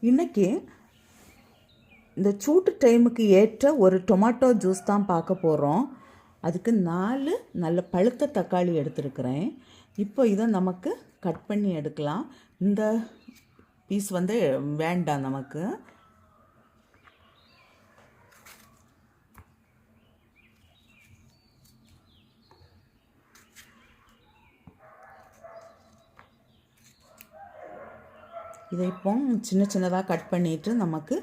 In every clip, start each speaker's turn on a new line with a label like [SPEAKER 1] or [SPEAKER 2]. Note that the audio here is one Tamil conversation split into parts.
[SPEAKER 1] இன்றைக்கி இந்த சூட்டு டைமுக்கு ஏற்ற ஒரு டொமாட்டோ ஜூஸ் தான் பார்க்க போகிறோம். அதுக்கு 4 நல்ல பழுத்த தக்காளி எடுத்துருக்கிறேன். இப்போ இதை நமக்கு கட் பண்ணி எடுக்கலாம். இந்த பீஸ் வேண்டாம் நமக்கு. இதை இப்போ சின்ன சின்னதாக கட் பண்ணிவிட்டு நமக்கு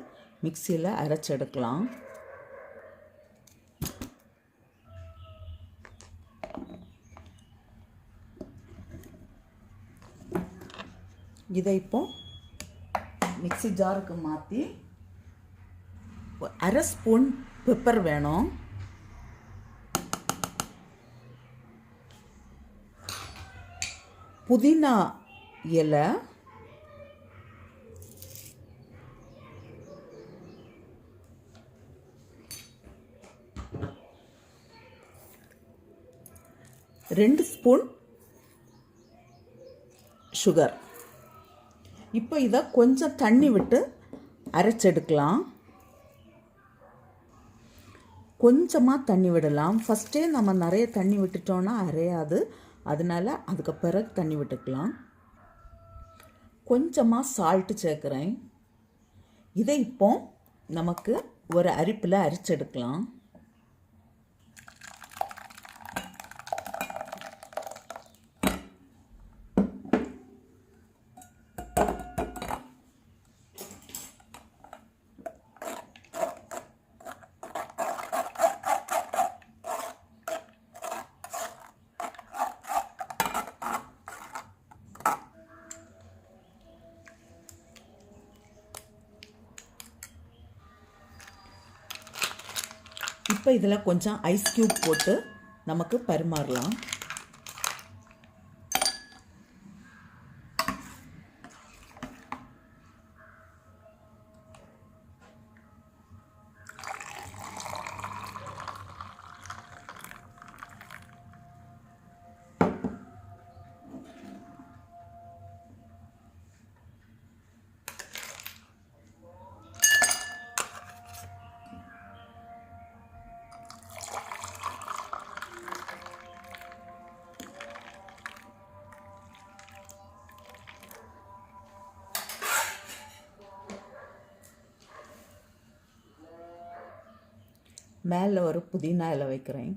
[SPEAKER 1] மிக்சியில் அரைச்செடுக்கலாம். இதை இப்போ மிக்சி ஜாருக்கு மாற்றி 1/2 ஸ்பூன் பெப்பர் வேணும். புதினா இலை, ரெண்டு ஸ்பூன் சுகர். இப்போ இதை கொஞ்சம் தண்ணி விட்டு அரைச்செடுக்கலாம். கொஞ்சமாக தண்ணி விடலாம். ஃபஸ்ட்டே நம்ம நிறைய தண்ணி விட்டுட்டோன்னா அரையாது. அதனால் அதுக்கு பிறகு தண்ணி விட்டுக்கலாம். கொஞ்சமாக சால்ட்டு சேர்க்குறேன். இதை இப்போ நமக்கு ஒரு அரிப்பில் அரைச்செடுக்கலாம். இப்போ இதில் கொஞ்சம் ஐஸ் க்யூப் போட்டு நமக்கு பரிமாறலாம். மேலே ஒரு புதினா இலை வைக்கிறேன்.